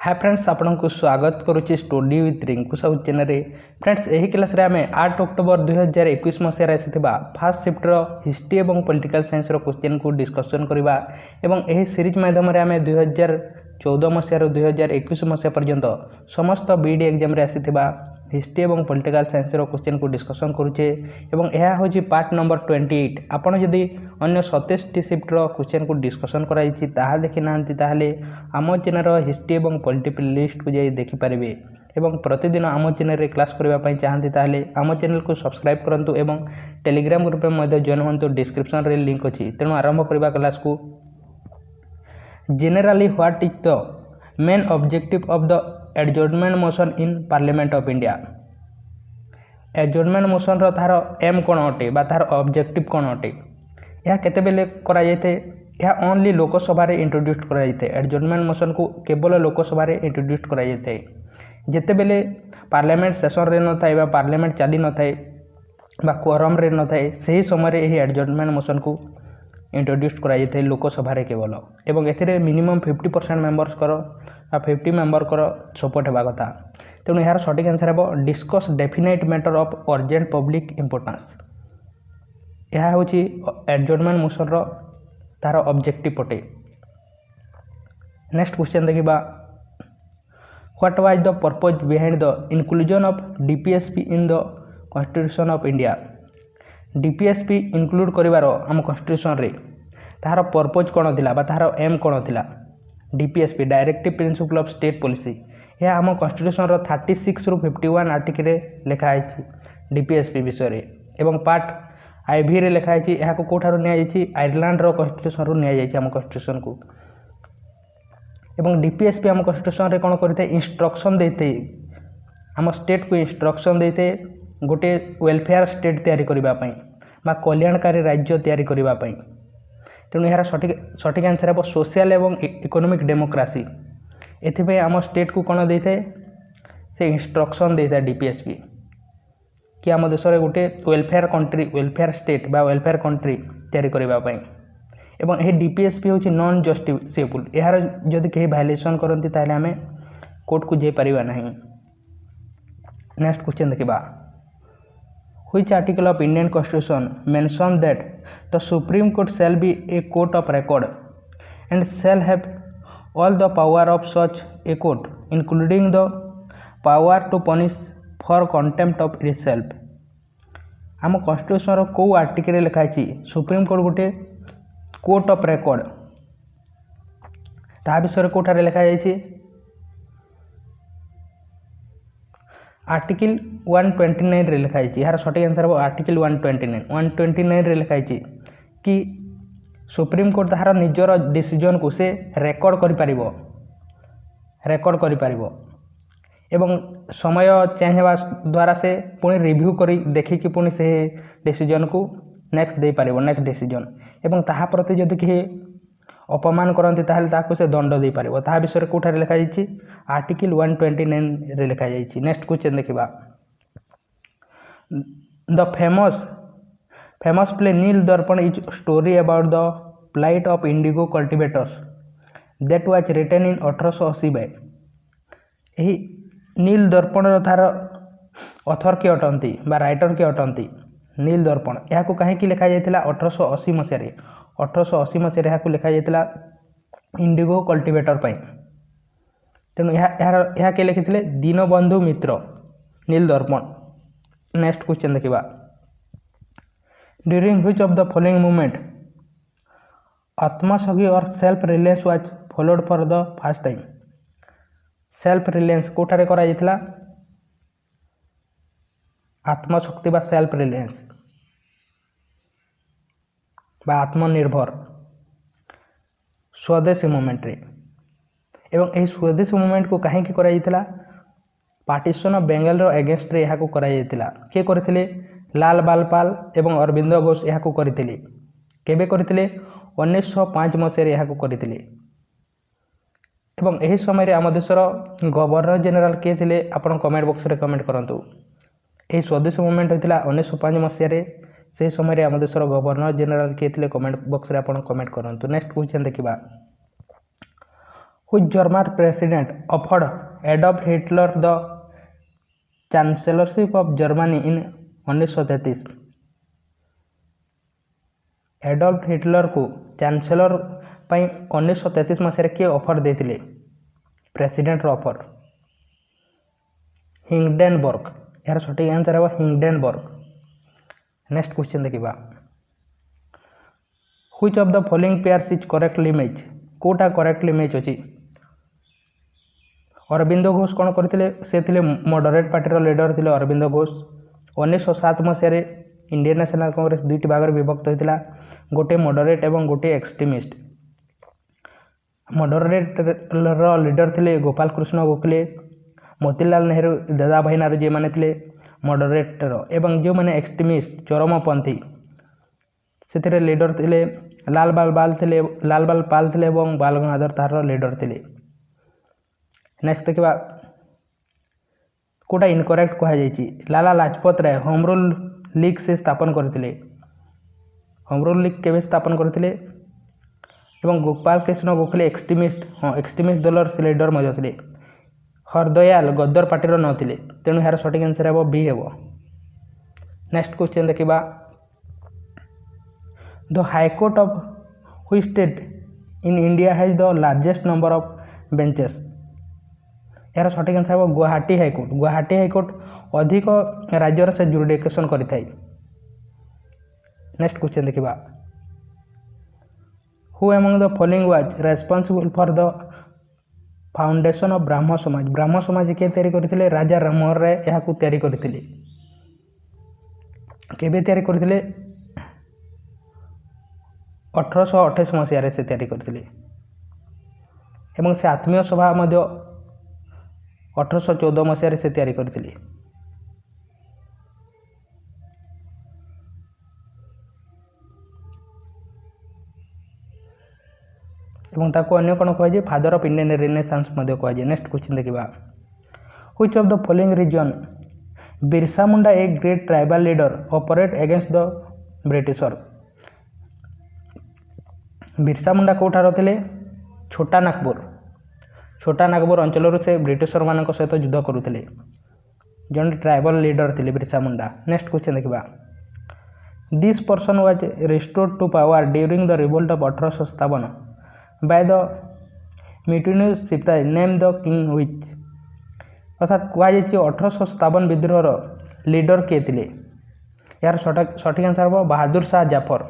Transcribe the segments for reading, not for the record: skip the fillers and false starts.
Hi friends, आपण को स्वागत करुच्ची study with Rinku Sahu channel. Friends, यही क्लास रे आमे 8 अक्टोबर 2021 मसीह आसीथिबा फर्स्ट शिफ्टर हिस्ट्री एवं पॉलिटिकल साइंस रो क्वेश्चन को डिस्कशन करबा एवं एही सीरीज माध्यम रे आमे 2014 मसीह रो 2021 मसीह पर्यंत समस्त बीडी एग्जाम रे आसीथिबा हिस्ट्री एवं पॉलिटिकल साइंस रो क्वेश्चन को डिस्कशन करूचे एवं यह होची पार्ट नंबर 28। आपण जदि अन्य 27 टी शिफ्ट रो क्वेश्चन को डिस्कशन कराइछि ताहा देखि नांती ताहले आम चैनल रो हिस्ट्री एवं पॉलिटिकल लिस्ट को जाई देखि परिबे एवं प्रतिदिन आम चैनल रे क्लास करबा पई चाहंती ताहले आम चैनल को सब्सक्राइब करंतु एवं टेलीग्राम ग्रुप में मध्ये जॉइन होंतु। डिस्क्रिप्शन रे लिंक अछि। तेणु आरंभ करबा क्लास को। Generally what is the main objective of the adjournment motion in parliament of India. Adjournment motion रो तार एम कोन अटे बा तार ऑब्जेक्टिव कोन अटे, यह केते बेले करा जायते। यह ओनली लोकसभा रे इंट्रोड्यूस करा जायते। एडजॉर्नमेंट मोशन को केवल लोकसभा रे इंट्रोड्यूस करा जायते। जेते बेले पार्लियामेंट सेशन रे न थाए बा पार्लियामेंट चाली न थाए बा क्वोरम रे न थाए सही समय रे एही एडजॉर्नमेंट मोशन को इंट्रोड्यूस करा जायते लोकसभा रे केवल। एवं एथिरे मिनिमम 50% मेंबर्स करो 50 मेंबर कर सपोर्ट हेबा कथा। तेणु यार सठिक आंसर हेबो discuss definite matter of urgent public importance. यह हूँ एडजॉर्नमेंट मोशन रो तार ऑब्जेक्टिव पटे। नेक्स्ट क्वेश्चन देखिबा, what was the purpose behind the inclusion of DPSP in the constitution of India. DPSP include करिवार आम कॉन्स्टिट्यूशन रे तार पर्पज कोन थिला बा तार एम कोन थिला। DPSP directive principle of state policy, यह आम कॉन्स्टिट्यूशन रो 36 रु 51 आर्टिकल रे लिखा है डीपीएसपी विषय रे। एवं पार्ट आईवी रे लिखा है। यह को कोठारो निया जायछि आयरलैंड रो कॉन्स्टिट्यूशन रो निया जायछि आम कॉन्स्टिट्यूशन को। एवं डीपीएसपी आम कॉन्स्टिट्यूशन रे कोन करथे इंस्ट्रक्शन देथे आम स्टेट को इंस्ट्रक्शन देथे गोटे वेलफेयर स्टेट तैयारी करबा पई बा कल्याणकारी राज्य तैयारी करबा पई। तेणु यार सठिक आंसर है सोशल एवं इकोनॉमिक डेमोक्रेसी। एथिपे आम स्टेट को कौन देते से इंस्ट्रक्शन देता डीपीएसपी कि आम देश में गोटे वेलफेयर कंट्री वेलफेयर स्टेट बा वेलफेयर कंट्री तैयारी करने। एवं यह डीपीएसपी हूँ नॉन जस्टिसेबल। यार जदि कहीं वायलेशन करती ताहले आम कोर्ट को जाई परिबा नहीं। नेक्स्ट क्वेश्चन देखिबा, which article of Indian constitution mention that the supreme court shall be a court of record and shall have all the power of such a court including the power to punish for contempt of itself। आम constitution रो को article लिखा है supreme court गोटे court of record ता विषय कोठारे लिखा जायछि article 129 रे लिखा है। यार सठिक आंसर हो आर्टिकल 129 रे लिखा है कि सुप्रीम कोर्ट तार निजर डिसीजन को से रेकर्ड करि परिबो एवं समय चेंज होगा द्वारा से पुणी रिव्यू करी देखिकी पुणी से डिसीजन को नेक्स्ट दे पारिबो नेक्स्ट डिसीजन। एवं ताहा प्रति जदि कि अपमान करती ताहले ताको से दंड दे पारिबो। ताहा विषय कोठारे लिखा जायछि आर्टिकल 129 रे लिखा जायछि। नेक्स्ट क्वेश्चन देखिबा, the famous play Nil Darpan is story about the plight of indigo cultivators that was written in 1880 by. यही नील दर्पण तार ऑथर के अटंती बा राइटर के अटंती नील दर्पण। यह को कहीं लिखा जायतिला 1880 मसीह 1880 मसीह यह को लिखा जायतिला इंडिगो कल्टिवेटर पई। तेणु यह के लिखिथिले दीनबंधु मित्र नील दर्पण। नेक्स्ट क्वेश्चन देखिबा, during which of the following movement आत्मसखी or self reliance was followed for the first time. Self reliance कोठारे करा जायतिला आत्मशक्ति बा सेल्फ रिलायंस बा आत्मनिर्भर स्वदेशी मूवमेंट रे। एवं यही स्वदेशी मूवमेंट को कहीं करा जायतिला पार्टीशन ऑफ बेंगल रो अगेंस्ट रे यह को करा जायतिला। के करथिले लाल बालपाल एवं अरविंद घोष यह को करथिले। केबे करथिले 1905 मसीह यह को करथिले। एवं यही समय रे आम देशर गवर्नर जनरल के थिले आपण कमेंट बॉक्स रे कमेंट करंतु। यही स्वदेशी मूवमेंट होइतिला 1905 मसीह रे। से समय रे आम देशर गवर्नर जनरल के थिले कमेंट बॉक्स रे आपण कमेंट करंतु। नेक्स्ट क्वेश्चन देखिबा, Which German president offered Adolf Hitler the chancellorship of Germany in 1933? Adolf Hitler को चांसेलर ପାଇଁ 1933 ମସିହାରେ କିଏ ଅଫର ଦେଇଥିଲେ? ପ୍ରେସିଡେଣ୍ଟର ଅଫର ହିଣ୍ଡେନବର୍ଗ। ଏହାର ସଠିକ୍ ଆନ୍ସର ହେବ ହିଣ୍ଡେନବର୍ଗ। ନେକ୍ସଟ କ୍ୱେଶ୍ଚନ୍ ଦେଖିବା, which of the following pairs is correctly image? କେଉଁଟା କରେକ୍ଟଲି ଇମେଜ୍ ଅଛି? ଅରବିନ୍ଦ ଘୋଷ କ'ଣ କରିଥିଲେ? ସେ ଥିଲେ ମଡରେଟ୍ ପାର୍ଟିର ଲିଡର ଥିଲେ ଅରବିନ୍ଦ ଘୋଷ। 1907 ମସିହାରେ ଇଣ୍ଡିଆନ୍ ନ୍ୟାସନାଲ୍ କଂଗ୍ରେସ ଦୁଇଟି ଭାଗରେ ବିଭକ୍ତ ହୋଇଥିଲା, ଗୋଟିଏ ମଡରେଟ୍ ଏବଂ ଗୋଟିଏ ଏକ୍ସଟ୍ରିମିଷ୍ଟ। ମଡରେଟ୍ର ଲିଡର ଥିଲେ ଗୋପାଳ କୃଷ୍ଣ ଗୋଖଲେ, ମୋତିଲାଲ ନେହେରୁ, ଦାଦାଭାଇ ନାରୋଜି ଏମାନେ ଥିଲେ ମଡରେଟ୍ର, ଏବଂ ଯେଉଁମାନେ ଏକ୍ସଟ୍ରିମିଷ୍ଟ ଚରମପନ୍ଥୀ ସେଥିରେ ଲିଡର ଥିଲେ ଲାଲବାଲ ପାଲ ଥିଲେ ଏବଂ ବାଲ ଗଙ୍ଗାଧର ତାହାର ଲିଡର ଥିଲେ। ନେକ୍ସଟ ଦେଖିବା, କେଉଁଟା ଇନକରେକ୍ଟ କୁହାଯାଇଛି? ଲାଲା ଲାଜପତ ରାୟ ହୋମ୍ ରୁଲ୍ ଲିଗ୍ ସେ ସ୍ଥାପନ କରିଥିଲେ। ହୋମ୍ ରୁଲ୍ ଲିଗ୍ କେବେ ସ୍ଥାପନ କରିଥିଲେ? ଏବଂ ଗୋପାଳ କୃଷ୍ଣ ଗୋଖଲେ ଏକ୍ସଟ୍ରିମିଷ୍ଟ ଦଳର ସେ ଲିଡର ମଧ୍ୟ ଥିଲେ। ହରଦୟାଲ ଗଦର ପାର୍ଟିର ନଥିଲେ, ତେଣୁ ଏହାର ସଠିକ୍ ଆନ୍ସର ହେବ ବି ହେବ। ନେକ୍ସଟ କ୍ୱେଶ୍ଚନ୍ ଦେଖିବା, the high court of which state in India has the largest number of benches? ଏହାର ସଠିକ୍ ଆନ୍ସର ହେବ ଗୁଆହାଟୀ ହାଇକୋର୍ଟ। ଗୁଆହାଟୀ ହାଇକୋର୍ଟ ଅଧିକ ରାଜ୍ୟର ସେ ଜୁରିଡିକ୍ସନ୍ କରିଥାଏ। ନେକ୍ସଟ କ୍ୱେଶ୍ଚନ୍ ଦେଖିବା, who among the following was responsible for the foundation of Brahmo Samaj? Brahmo ସମାଜ କିଏ ତିଆରି କରିଥିଲେ? ରାଜା ରାମମୋହନ ରାୟ ଏହାକୁ ତିଆରି କରିଥିଲେ। କେବେ ତିଆରି କରିଥିଲେ? 1828 ମସିହାରେ ସେ ତିଆରି କରିଥିଲେ ଏବଂ ସେ ଆତ୍ମୀୟ ସଭା ମଧ୍ୟ 1814 ମସିହାରେ ସେ ତିଆରି କରିଥିଲେ। ଏବଂ ତାକୁ ଅନ୍ୟ କ'ଣ କୁହାଯାଏ? ଫାଦର ଅଫ୍ ଇଣ୍ଡିଆନ୍ ରେନେସାନ୍ସ ମଧ୍ୟ କୁହାଯାଏ। ନେକ୍ସଟ କ୍ୱେଶ୍ଚନ୍ ଦେଖିବା, which of the following region Birsa Munda a great tribal leader operate against the britisher? Birsa Munda କେଉଁଠାର ଥିଲେ? ଛୋଟା ନାଗପୁର ଅଞ୍ଚଳରୁ ସେ ବ୍ରିଟିଶରମାନଙ୍କ ସହିତ ଯୁଦ୍ଧ କରୁଥିଲେ। ଜଣେ ଟ୍ରାଇବାଲ୍ ଲିଡର ଥିଲେ ବିର୍ସା ମୁଣ୍ଡା। ନେକ୍ସଟ କ୍ୱେଶ୍ଚନ୍ ଦେଖିବା, this person was restored to power during the revolt of 1857 by the mutinous sipahi name the king which? ଅର୍ଥାତ୍ କୁହାଯାଇଛି 1857 ବିଦ୍ରୋହର ଲିଡର କିଏ ଥିଲେ? ଏହାର ସଠିକ୍ ଆନ୍ସର ହେବ ବାହାଦୁର ଶାହ ଜାଫର।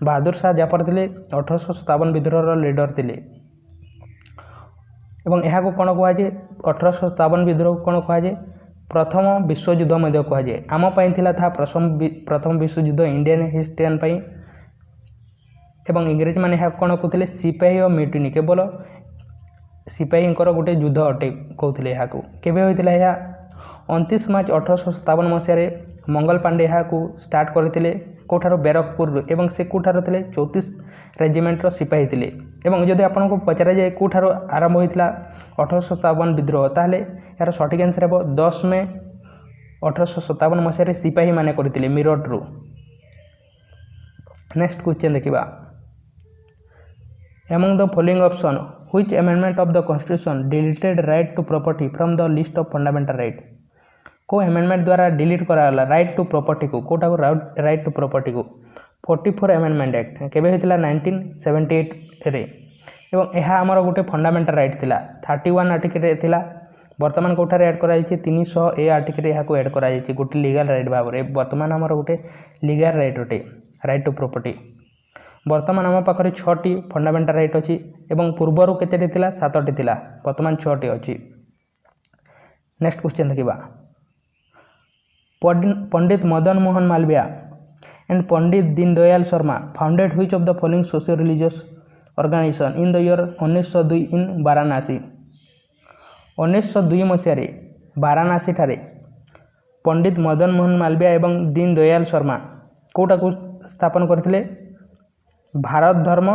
ବାହାଦୁର ଶାହ ଜାଫର ଥିଲେ 1857 ବିଦ୍ରୋହର ଲିଡର ଥିଲେ। ଏବଂ ଏହାକୁ କ'ଣ କୁହାଯାଏ? 1857 ବିଦ୍ରୋହକୁ କ'ଣ କୁହାଯାଏ? ପ୍ରଥମ ବିଶ୍ୱଯୁଦ୍ଧ ମଧ୍ୟ କୁହାଯାଏ। ଆମ ପାଇଁ ଥିଲା ତାହା ପ୍ରଥମ ବିଶ୍ୱଯୁଦ୍ଧ ଇଣ୍ଡିଆନ୍ ହିଷ୍ଟ୍ରିଆନ୍ ପାଇଁ। ଏବଂ ଇଂରେଜମାନେ ଏହାକୁ କ'ଣ କହୁଥିଲେ? ସିପାହୀ ଓ ମ୍ୟୁଟିନି, କେବଳ ସିପାହୀଙ୍କର ଗୋଟେ ଯୁଦ୍ଧ ଅଟେ କହୁଥିଲେ ଏହାକୁ। କେବେ ହୋଇଥିଲା ଏହା? 29 ମାର୍ଚ୍ଚ 1857 ମସିହାରେ ମଙ୍ଗଲ ପାଣ୍ଡେ ଏହାକୁ ଷ୍ଟାର୍ଟ କରିଥିଲେ। କେଉଁଠାରୁ? ବ୍ୟାରକପୁରରୁ। ଏବଂ ସେ କେଉଁଠାରୁ ଥିଲେ? 34 ରେଜିମେଣ୍ଟର ସିପାହୀ ଥିଲେ। ଏବଂ ଯଦି ଆପଣଙ୍କୁ ପଚରାଯାଏ କେଉଁଠାରୁ ଆରମ୍ଭ ହୋଇଥିଲା 1857 ବିଦ୍ରୋହ, ତାହେଲେ ଏହାର ସଠିକ୍ ଆନ୍ସର ହେବ 10 ମେ 1857 ମସିହାରେ ସିପାହୀମାନେ କରିଥିଲେ ମିରଟରୁ। ନେକ୍ସଟ କ୍ୱେଶ୍ଚନ୍ ଦେଖିବା, among the following option which amendment of the constitution deleted right to property from the list of fundamental right? କେଉଁ amendment ଦ୍ୱାରା ଡିଲିଟ୍ କରାଗଲା ରାଇଟ୍ ଟୁ ପ୍ରପର୍ଟିକୁ? କେଉଁଟାକୁ? ରାଇଟ୍ ଟୁ ପ୍ରପର୍ଟିକୁ 44 amendment act କେବେ ହୋଇଥିଲା? 1978ରେ। ଏବଂ ଏହା ଆମର ଗୋଟେ ଫଣ୍ଡାମେଣ୍ଟାଲ ରାଇଟ୍ ଥିଲା। 31 ଆର୍ଟିକଲରେ ଥିଲା, ବର୍ତ୍ତମାନ କେଉଁଠାରେ ଆଡ଼୍ କରାଯାଇଛି? 300A ଆର୍ଟିକଲରେ ଏହାକୁ ଆଡ଼୍ କରାଯାଇଛି ଗୋଟେ ଲିଗାଲ ରାଇଟ୍ ଭାବରେ। ବର୍ତ୍ତମାନ ଆମର ଗୋଟେ ଲିଗାଲ ରାଇଟ୍ ଅଟେ ରାଇଟ୍ ଟୁ ପ୍ରପର୍ଟି। ବର୍ତ୍ତମାନ ଆମ ପାଖରେ 6ଟି ଫଣ୍ଡାମେଣ୍ଟାଲ ରାଇଟ୍ ଅଛି ଏବଂ ପୂର୍ବରୁ କେତେଟି ଥିଲା? 7ଟି ଥିଲା, ବର୍ତ୍ତମାନ 6ଟି ଅଛି। ନେକ୍ସଟ କ୍ୱେଶ୍ଚନ୍ ଦେଖିବା, ପଣ୍ଡିତ Madan Mohan Malaviya and Pandit Deen Dayal Sharma founded which of the following socio-religious organization in the year 1902 in Varanasi? 1902 ମସିହାରେ ବାରାଣାସୀ ଠାରେ ପଣ୍ଡିତ ମଦନ ମୋହନ ମାଲବିୟା ଏବଂ ଦୀନ ଦୟାଲ ଶର୍ମା କେଉଁଟାକୁ ସ୍ଥାପନ କରିଥିଲେ? ଭାରତ ଧର୍ମ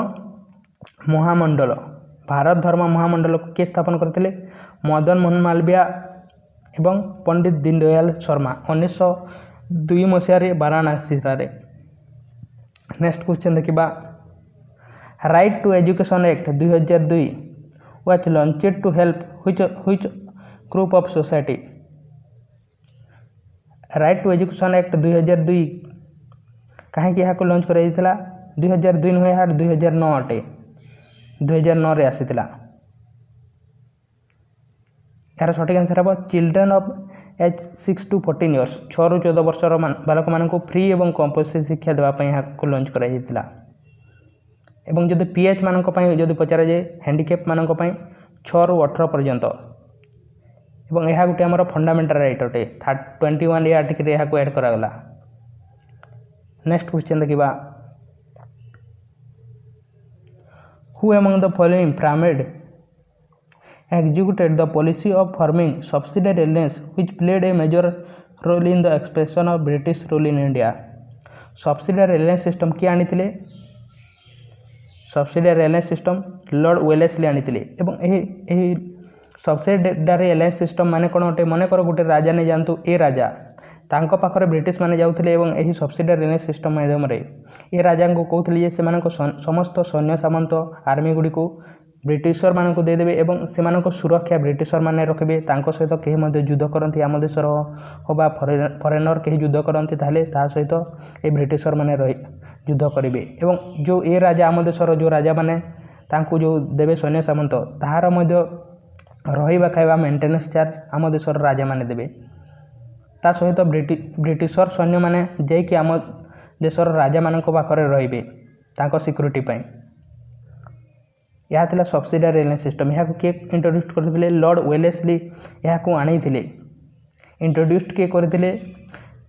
ମହାମଣ୍ଡଳକୁ କିଏ ସ୍ଥାପନ କରିଥିଲେ? ମଦନ ମୋହନ ମାଲବିୟା ଏବଂ ପଣ୍ଡିତ ଦୀନ ଦୟାଲ ଶର୍ମା 1902 ମସିହାରେ ବାରାଣାସୀ ଠାରେ। ନେକ୍ସଟ କ୍ୱେଶ୍ଚନ୍ ଦେଖିବା, right to education act 2002 was launched to help which group of society? Right to education act 2002 कहीं यहाँ लंच कर 2002 नुहे यार 2009 अटे 2009 रे आसीथिला। यार सठिक आंसर हम children of age 6 to 14 years 6 ରୁ 14 वर्षर बालक मानक फ्री एवं कंपल्सरी शिक्षा देवाई यहाँ लंच कराइला। एवं जदि पीएच मानक जदि पचरा जाए हैंडिकैप मानक 6 ରୁ 18 पर्यंत एवं यह गोटे आमर फंडामेंटाल राइट अटे 21 या आर्टिकल यहाँ ऐड करागला। नेक्स्ट क्वेश्चन देखा who among the following primed executed the policy of forming subsidiary alliance which played a major role in the expansion of British rule in India? subsidiary alliance system किए आनी subsidiary alliance system Lord Wellesley आनी एवं सबसिडारी Allianz system माने कौन अटे मनकर गोटे राजा नहीं जानतु ए राजा तांको पाखरे ब्रिटिश माने जाउथिले एवं एही सबसिडारी एलायंस सिस्टम माध्यम रे ए राजा को कहउथिले जे सेमानक समस्त सैन्य सामंत आर्मी गुडी को ब्रिटिशर मानक देदेवे एवं सेमानक सुरक्षा ब्रिटिशर माने रखिबे तांको सहित केही मध्ये युद्ध करंती आम देशर होबा फरेनर केही युद्ध करंती ताले ता सहित ए ब्रिटिशर माने रही युद्ध करिवे एवं जो ए राजा आम देशर जो राजा माने तांको जो देवे सैन्य सामंत ताहार मध्ये रहिबा खाइबा मेंटेनेंस चार्ज आम देशर राजा माने देवे ता सहित ब्रिटिशर सैन्य माने जेकी आम देशर राजा मानक पाखरे रहिबे तांको सिक्योरिटी पई। यह सबसिडारी एलायंस सिस्टम यहाँ किए इंट्रोड्यूस करते लॉर्ड वेलेस्ली यहाँ आनी इंट्रोड्यूस किए करते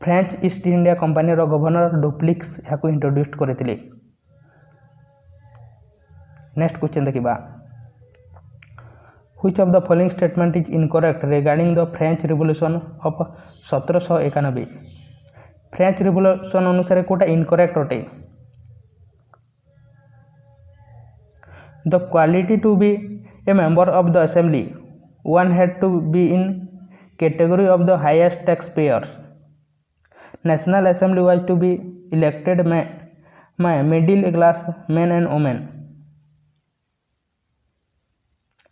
French east India company governor duplex यहाँ इंट्रोड्यूस करते। नेक्स्ट क्वेश्चन देखा which of the following statement is incorrect regarding the French revolution of 1791? French revolution अनुसार कोटा इनकरेक्ट अटे? The quality to be a member of the assembly, one had to be in category of the highest taxpayers. National Assembly was to be elected by middle class men and women.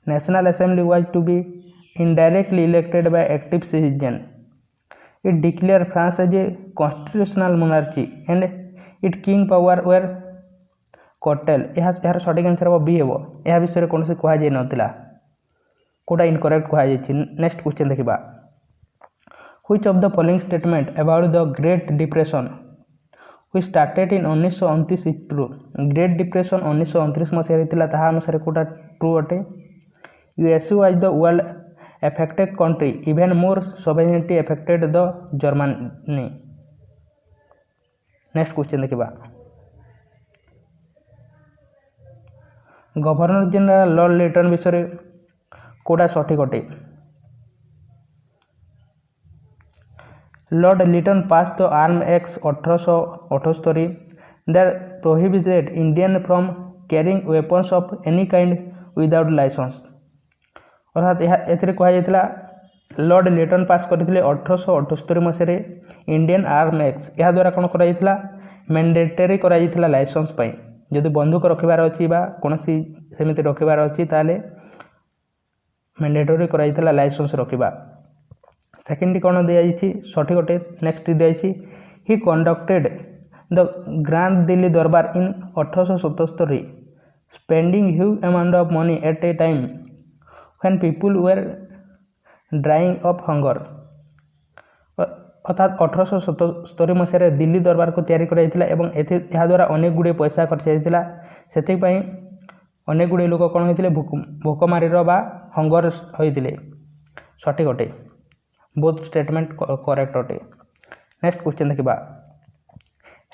National Assembly was to be indirectly elected by active citizen. It declared France as a constitutional monarchy and its king power were cartel. यार सठिक answer हम B हे यह विषय कौन से कह नाला कोटा इनकरेक्ट कहुई। नेक्स्ट क्वेश्चन देखा which of the following statement about the great depression which started in 1929 is true? Great depression 1929 मसीह होता अनुसार कोटा ट्रू अटे? USA was the world affected country even more sovereignty affected the Germany. Next question देखा governor general lord Lytton विषय कोटा सठिक अटे? Lord Lytton pass the arm act 1878 that prohibited Indian from carrying weapons of any kind without license. अर्थात एथिरे कहा जायतिला Lord Lytton पास करथिले 1878 मसीह Indian arm act. या द्वारा कौन करा मैंडेटरी करा लाइसेंस पाई जदि बंदूक रखिबार अच्छी कौन सेमती रखिबार अच्छी ताले मैंडेटरी करा लाइसेंस रखा। सेकेंड कौन दिखाई सठिक अटे? नेक्स्ट दिखाई ही conducted the grand Delhi Darbar in 1877 spending huge amount of money at a time when people were dying of hunger. अर्थात 1877 मसीह दिल्ली दरबार को तैयारी कराइथिला एवं यह द्वारा अनेक गुड़े पैसा खर्च होता से अनेक गुड़े लोक कौन होते भोकमारीर बा हंगर होते। सठिक अटे बोथ स्टेटमेंट करेक्ट अटे। नेक्स्ट क्वेश्चन देखा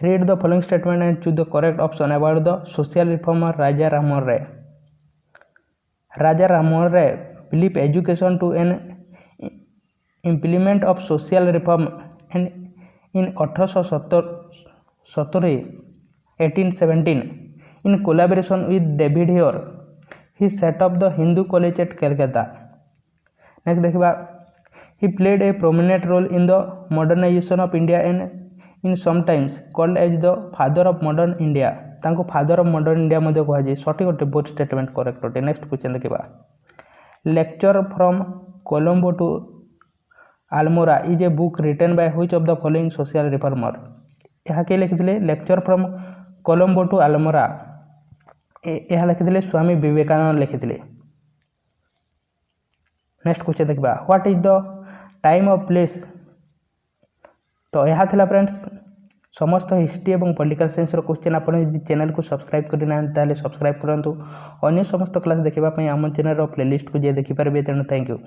read the following statement and choose the correct option about the social reformer Raja Rammohan Roy. Raja Rammohan Roy believe education to an implement of social reform and in 1817 in collaboration with David Hare he set up the Hindu College at Calcutta. Next देखा he played a prominent role in the modernization of India and in sometimes called as the father of modern India। तांको father of modern India मध्य कहुए। सठिक अटे both statement correct अटे। Next question देखा lecture from Colombo to Almora is a book written by which of the following social reformer. ଏହା କିଏ ଲେଖିଥିଲେ? Lecture from Colombo to Almora ଏହା ଲେଖିଥିଲେ ସ୍ୱାମୀ ବିବେକାନନ୍ଦ ଲେଖିଥିଲେ। ନେକ୍ସଟ କ୍ୱେଶ୍ଚନ୍ ଦେଖିବା, what is the time of place. ତ ଏହା ଥିଲା ଫ୍ରେଣ୍ଡସ୍ ସମସ୍ତ ହିଷ୍ଟ୍ରି ଏବଂ ପଲିଟିକାଲ ସାଇନ୍ସର କ୍ୱେଶ୍ଚନ୍। ଆପଣ ଯଦି ଚ୍ୟାନେଲକୁ ସବସ୍କ୍ରାଇବ୍ କରିନାହାନ୍ତି ତାହେଲେ ସବସ୍କ୍ରାଇବ୍ କରନ୍ତୁ। ଅନ୍ୟ ସମସ୍ତ କ୍ଲାସ୍ ଦେଖିବା ପାଇଁ ଆମ ଚ୍ୟାନେଲର ପ୍ଲେଲିଷ୍ଟକୁ ଯାଇ ଦେଖିପାରିବେ। ତେଣୁ ଥ୍ୟାଙ୍କ ୟୁ।